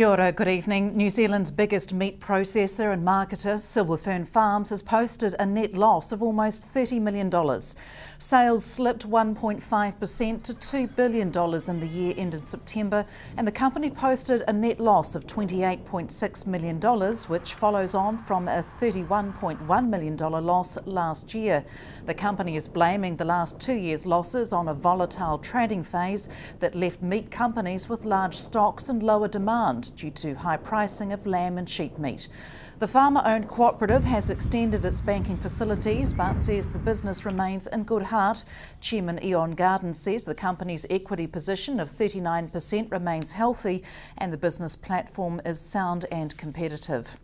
Kia ora, good evening. New Zealand's biggest meat processor and marketer, Fern Farms, has posted a net loss of almost $30 million. Sales slipped 1.5% to $2 billion in the year ended September, and the company posted a net loss of $28.6 million, which follows on from a $31.1 million loss last year. The company is blaming the last 2 years' losses on a volatile trading phase that left meat companies with large stocks and lower demand due to high pricing of lamb and sheep meat. The farmer-owned cooperative has extended its banking facilities but says the business remains in good heart. Chairman Ion Garden says the company's equity position of 39% remains healthy and the business platform is sound and competitive.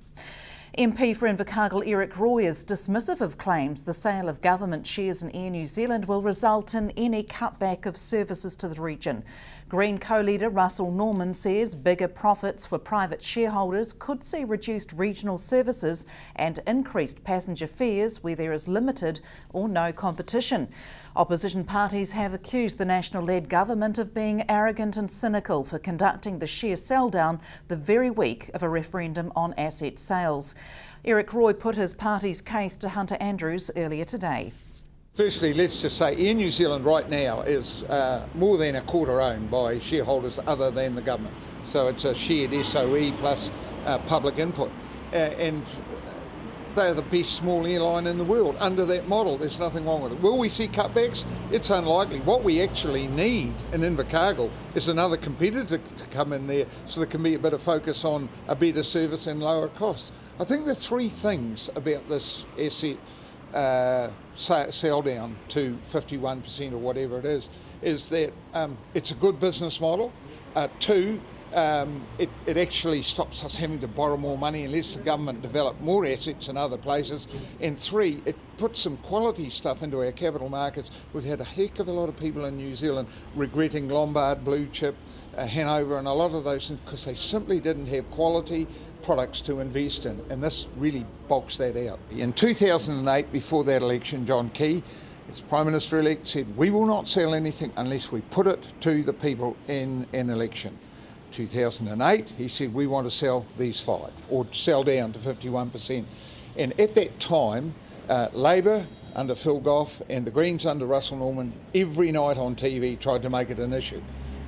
MP for Invercargill Eric Roy is dismissive of claims the sale of government shares in Air New Zealand will result in any cutback of services to the region. Green co-leader Russell Norman says bigger profits for private shareholders could see reduced regional services and increased passenger fares where there is limited or no competition. Opposition parties have accused the National-led government of being arrogant and cynical for conducting the share sell-down the very week of a referendum on asset sales. Eric Roy put his party's case to Hunter Andrews earlier today. Firstly, let's just say Air New Zealand right now is more than a quarter owned by shareholders other than the government. So it's a shared SOE plus public input. And they're the best small airline in the world. Under that model, there's nothing wrong with it. Will we see cutbacks? It's unlikely. What we actually need in Invercargill is another competitor to come in there so there can be a bit of focus on a better service and lower costs. I think the three things about this asset sell down to 51% or whatever it is that it's a good business model. Two, it actually stops us having to borrow more money and lets the government develop more assets in other places. And three, it puts some quality stuff into our capital markets. We've had a heck of a lot of people in New Zealand regretting Lombard, Blue Chip, Hanover and a lot of those things because they simply didn't have quality products to invest in, and this really bulks that out. In 2008, before that election, John Key, as Prime Minister-elect, said we will not sell anything unless we put it to the people in an election. 2008, he said we want to sell these 5 or sell down to 51%. And at that time, Labor under Phil Goff and the Greens under Russell Norman every night on TV tried to make it an issue.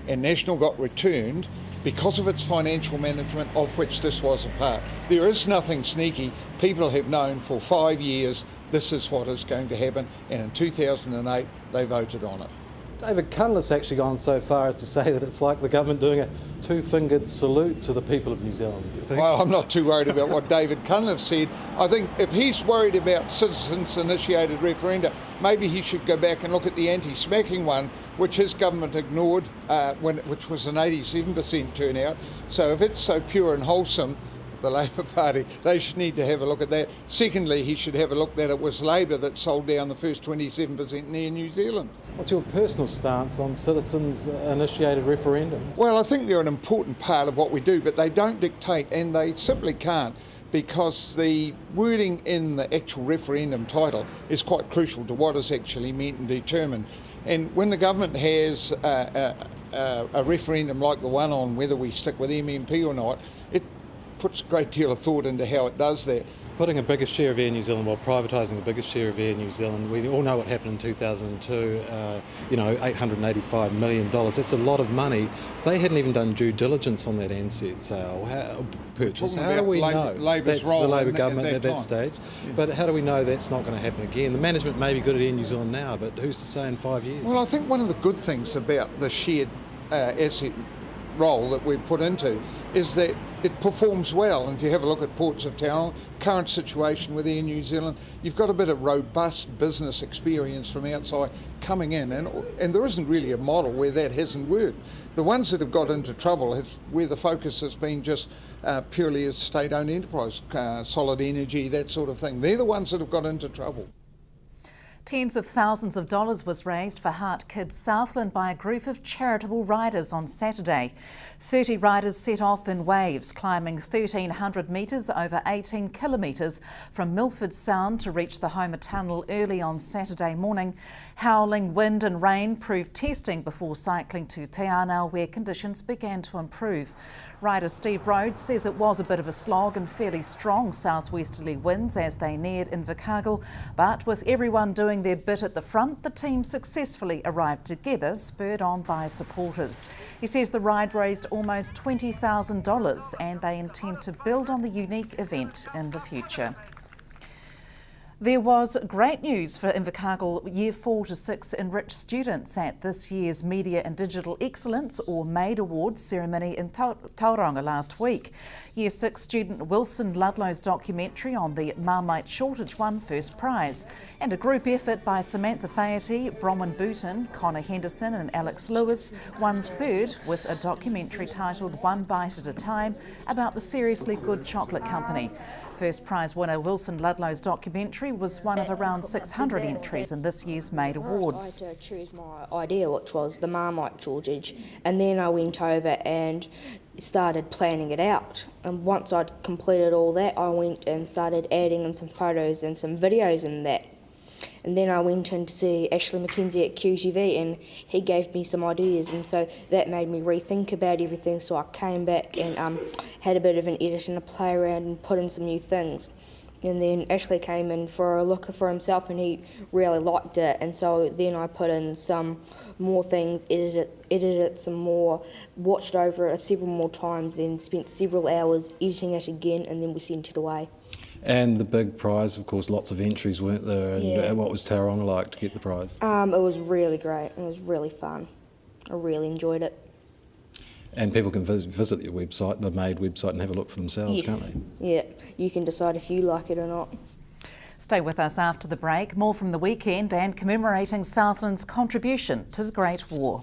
And National got returned because of its financial management, of which this was a part. There is nothing sneaky. People have known for 5 years this is what is going to happen, and in 2008 they voted on it. David Cunliffe's actually gone so far as to say that it's like the government doing a two-fingered salute to the people of New Zealand. Do you think? Well, I'm not too worried about what David Cunliffe said. I think if he's worried about citizens-initiated referenda, maybe he should go back and look at the anti-smacking one, which his government ignored, which was an 87% turnout. So if it's so pure and wholesome, the Labor Party, they should need to have a look at that. Secondly, he should have a look that it was Labor that sold down the first 27% in Air New Zealand. What's your personal stance on citizens-initiated referendums? Well, I think they're an important part of what we do, but they don't dictate, and they simply can't, because the wording in the actual referendum title is quite crucial to what is actually meant and determined. And when the government has a referendum like the one on whether we stick with MMP or not, it puts a great deal of thought into how it does that. Putting a bigger share of Air New Zealand, well, privatising the biggest share of Air New Zealand, we all know what happened in 2002, $885 million. That's a lot of money. They hadn't even done due diligence on that Anzac sale purchase. How do we know? Labor's that's role the Labor government at that stage. Yeah. But how do we know that's not going to happen again? The management may be good at Air New Zealand now, but who's to say in 5 years? Well, I think one of the good things about the shared asset role that we've put into is that it performs well. And if you have a look at Ports of Tauranga, current situation with Air New Zealand, you've got a bit of robust business experience from outside coming in, and there isn't really a model where that hasn't worked. The ones that have got into trouble where the focus has been just purely as state-owned enterprise, Solid Energy, that sort of thing. They're the ones that have got into trouble. Tens of thousands of dollars was raised for HeartKid Southland by a group of charitable riders on Saturday. 30 riders set off in waves, climbing 1,300 metres over 18 kilometres from Milford Sound to reach the Homer Tunnel early on Saturday morning. Howling wind and rain proved testing before cycling to Te Anau, where conditions began to improve. Rider Steve Rhodes says it was a bit of a slog and fairly strong southwesterly winds as they neared Invercargill, but with everyone doing their bit at the front, the team successfully arrived together, spurred on by supporters. He says the ride raised almost $20,000 and they intend to build on the unique event in the future. There was great news for Invercargill Year 4 to 6 enriched students at this year's Media and Digital Excellence or MADE Awards ceremony in Tauranga last week. Year 6 student Wilson Ludlow's documentary on the Marmite shortage won first prize, and a group effort by Samantha Faherty, Bronwyn Booton, Connor Henderson and Alex Lewis won third with a documentary titled One Bite at a Time about the Seriously Good Chocolate Company. First prize winner Wilson Ludlow's documentary was one of around 600 entries in this year's MADE Awards. I had to choose my idea, which was the Marmite shortage, and then I went over and started planning it out. And once I'd completed all that, I went and started adding in some photos and some videos in that. And then I went in to see Ashley McKenzie at QTV, and he gave me some ideas, and so that made me rethink about everything. So I came back and had a bit of an edit and a play around and put in some new things. And then Ashley came in for a look for himself and he really liked it, and so then I put in some more things, edited it some more, watched over it several more times, then spent several hours editing it again, and then we sent it away. And the big prize, of course, lots of entries, weren't there? And yeah. What was Tauranga like to get the prize? It was really great. It was really fun. I really enjoyed it. And people can visit your website, the MADE website, and have a look for themselves, Yes. can't they? Yeah, you can decide if you like it or not. Stay with us after the break. More from the weekend and commemorating Southland's contribution to the Great War.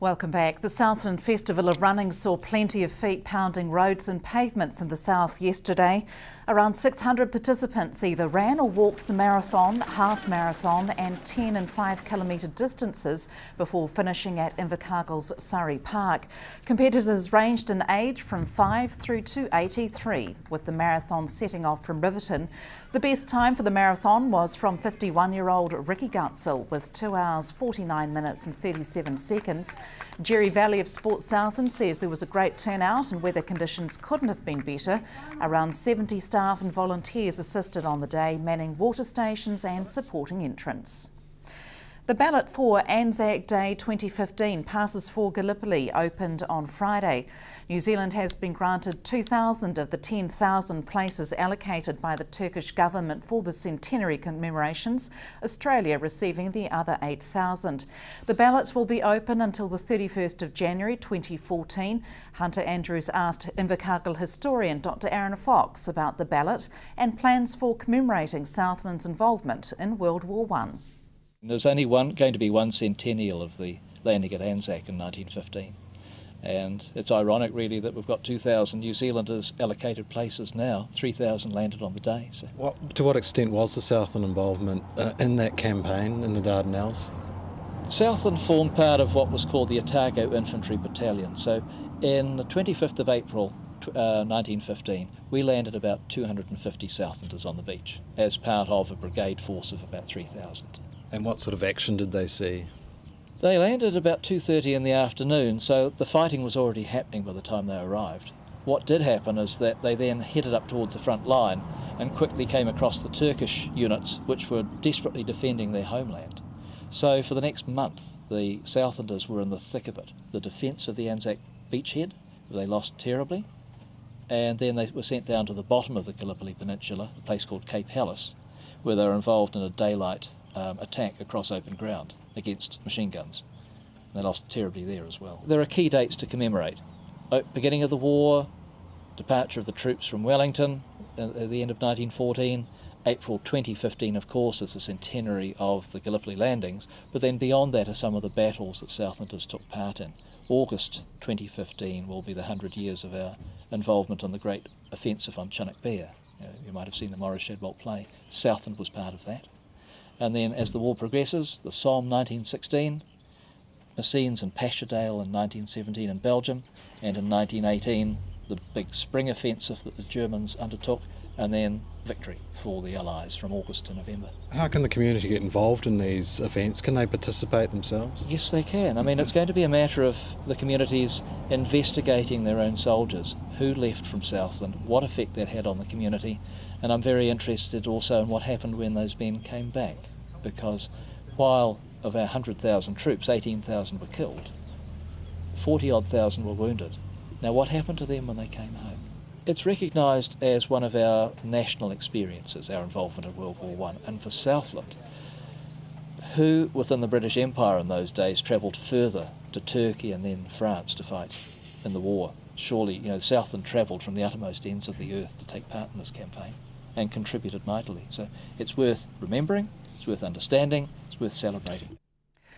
Welcome back. The Southland Festival of Running saw plenty of feet pounding roads and pavements in the south yesterday. Around 600 participants either ran or walked the marathon, half marathon and 10 and 5 kilometre distances before finishing at Invercargill's Surrey Park. Competitors ranged in age from 5 through to 83, with the marathon setting off from Riverton. The best time for the marathon was from 51-year-old Ricky Gutzel with 2 hours 49 minutes and 37 seconds. Jerry Valley of Sports Southland says there was a great turnout and weather conditions couldn't have been better. Around 70 staff and volunteers assisted on the day, manning water stations and supporting entrants. The ballot for Anzac Day 2015 passes for Gallipoli opened on Friday. New Zealand has been granted 2,000 of the 10,000 places allocated by the Turkish government for the centenary commemorations, Australia receiving the other 8,000. The ballot will be open until the 31st of January 2014. Hunter Andrews asked Invercargill historian Dr Aaron Fox about the ballot and plans for commemorating Southland's involvement in World War I. There's only going to be one centennial of the landing at Anzac in 1915, and it's ironic really that we've got 2,000 New Zealanders allocated places now, 3,000 landed on the day. So. To what extent was the Southland involvement in that campaign in the Dardanelles? Southland formed part of what was called the Otago Infantry Battalion, so in the 25th of April 1915 we landed about 250 Southlanders on the beach as part of a brigade force of about 3,000. And what sort of action did they see? They landed about 2:30 in the afternoon, so the fighting was already happening by the time they arrived. What did happen is that they then headed up towards the front line and quickly came across the Turkish units which were desperately defending their homeland. So for the next month the Southlanders were in the thick of it. The defence of the Anzac beachhead, they lost terribly, and then they were sent down to the bottom of the Gallipoli Peninsula, a place called Cape Helles, where they were involved in a daylight attack across open ground against machine guns. They lost terribly there as well. There are key dates to commemorate. Beginning of the war, departure of the troops from Wellington at the end of 1914, April 2015 of course is the centenary of the Gallipoli landings, but then beyond that are some of the battles that Southlanders took part in. August 2015 will be the 100 years of our involvement in the Great offensive on Chinook Bear. You might have seen the Morris Shadbolt play. Southland was part of that. And then as the war progresses, the Somme 1916, Messines and Paschedale in 1917 in Belgium, and in 1918 the big spring offensive that the Germans undertook, and then victory for the Allies from August to November. How can the community get involved in these events? Can they participate themselves? Yes, they can. I mean, it's going to be a matter of the communities investigating their own soldiers, who left from Southland, what effect that had on the community, and I'm very interested also in what happened when those men came back, because while of our 100,000 troops, 18,000 were killed, 40-odd thousand were wounded. Now, what happened to them when they came home? It's recognised as one of our national experiences, our involvement in World War I. And for Southland, who within the British Empire in those days travelled further to Turkey and then France to fight in the war? Surely, Southland travelled from the uttermost ends of the earth to take part in this campaign and contributed mightily. So it's worth remembering, it's worth understanding, it's worth celebrating.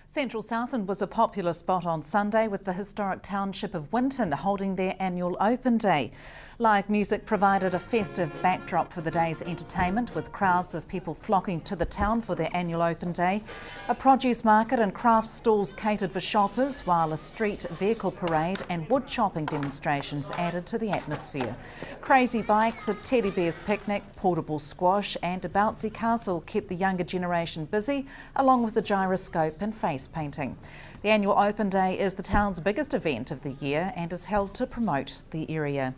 Central Southland was a popular spot on Sunday, with the historic township of Winton holding their annual Open Day. Live music provided a festive backdrop for the day's entertainment, with crowds of people flocking to the town for their annual Open Day. A produce market and craft stalls catered for shoppers, while a street vehicle parade and wood chopping demonstrations added to the atmosphere. Crazy bikes, a teddy bear's picnic, portable squash and a bouncy castle kept the younger generation busy, along with the gyroscope and face painting. The annual Open Day is the town's biggest event of the year and is held to promote the area.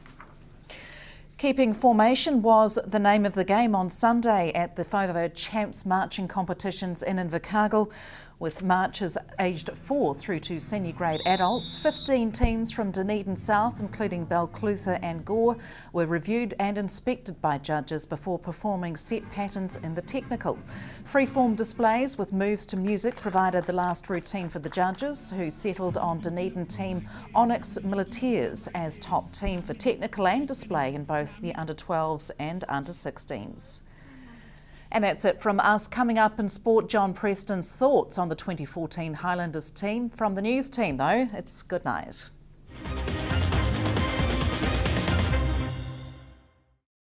Keeping formation was the name of the game on Sunday at the FOVO Champs marching competitions in Invercargill, with marchers aged 4 through to senior grade adults. 15 teams from Dunedin South, including Balclutha and Gore, were reviewed and inspected by judges before performing set patterns in the technical. Freeform displays with moves to music provided the last routine for the judges, who settled on Dunedin team Onyx Militias as top team for technical and display in both the under-12s and under-16s. And that's it from us. Coming up in sport, John Preston's thoughts on the 2014 Highlanders team. From the news team though, it's good night.